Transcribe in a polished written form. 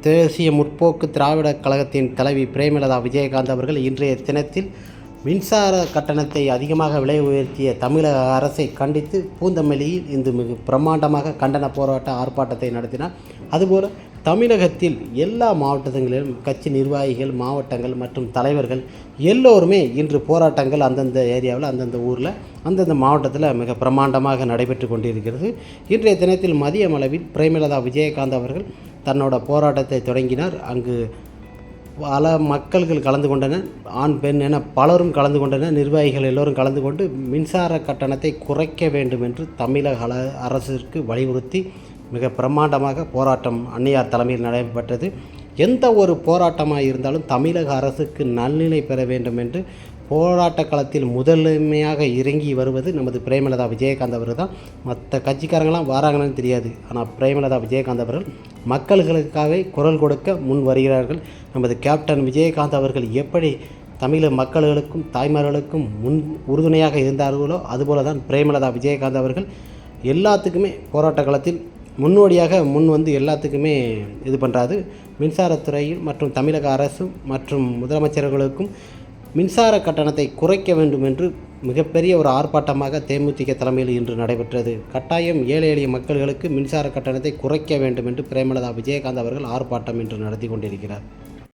தேசிய முற்போக்கு திராவிடர் கழகத்தின் தலைவி பிரேமலதா விஜயகாந்த் அவர்கள் இன்றைய தினத்தில் மின்சார கட்டணத்தை அதிகமாக விலை உயர்த்திய தமிழக அரசை கண்டித்து பூந்தமல்லியில் இன்று மிக பிரம்மாண்டமாக கண்டன போராட்ட ஆர்ப்பாட்டத்தை நடத்தினார். அதுபோல் தமிழகத்தில் எல்லா மாவட்டங்களிலும் கட்சி நிர்வாகிகள், மாவட்டங்கள் மற்றும் தலைவர்கள் எல்லோருமே இன்று போராட்டங்கள் அந்தந்த ஏரியாவில், அந்தந்த ஊரில், அந்தந்த மாவட்டத்தில் மிக பிரம்மாண்டமாக நடைபெற்று கொண்டிருக்கிறது. இன்றைய தினத்தில் மதியம் அளவில் பிரேமலதா விஜயகாந்த் அவர்கள் தன்னோட போராட்டத்தை தொடங்கினார். அங்கு பல மக்கள்கள் கலந்து கொண்டனர். ஆண், பெண் என பலரும் கலந்து கொண்டனர். நிர்வாகிகள் எல்லோரும் கலந்து கொண்டு மின்சார கட்டணத்தை குறைக்க வேண்டும் என்று தமிழக அரசிற்கு வலியுறுத்தி மிக பிரம்மாண்டமாக போராட்டம் அன்னியார் தலைமையில் நடைபெற்றது. எந்த ஒரு போராட்டமாக இருந்தாலும் தமிழக அரசுக்கு நல்நிலை பெற வேண்டும் என்று போராட்ட களத்தில் முதன்மையாக இறங்கி வருவது நமது பிரேமலதா விஜயகாந்த் அவர்கள் தான். மற்ற கட்சிக்காரங்களாம் வராங்கன்னு தெரியாது, ஆனால் பிரேமலதா விஜயகாந்த் அவர்கள் மக்களுக்காகவே குரல் கொடுக்க முன் வருகிறார்கள். நமது கேப்டன் விஜயகாந்த் அவர்கள் எப்படி தமிழக மக்களுக்கும் தாய்மார்களுக்கும் உறுதுணையாக இருந்தார்களோ அதுபோல தான் பிரேமலதா விஜயகாந்த் அவர்கள் எல்லாத்துக்குமே போராட்ட களத்தில் முன்னோடியாக முன் வந்து எல்லாத்துக்குமே இது பண்ணுறாரு. மின்சாரத்துறையில் மற்றும் தமிழக அரசு மற்றும் முதலமைச்சர்களுக்கும் மின்சார கட்டணத்தை குறைக்க வேண்டும் என்று மிகப்பெரிய ஒரு ஆர்ப்பாட்டமாக தேமுதிக தலைமையில் இன்று நடைபெற்றது. கட்டாயம் ஏழை எளிய மக்களுக்கு மின்சார கட்டணத்தை குறைக்க வேண்டும் என்று பிரேமலதா விஜயகாந்த் அவர்கள் ஆர்ப்பாட்டம் இன்று நடத்தி கொண்டிருக்கிறார்.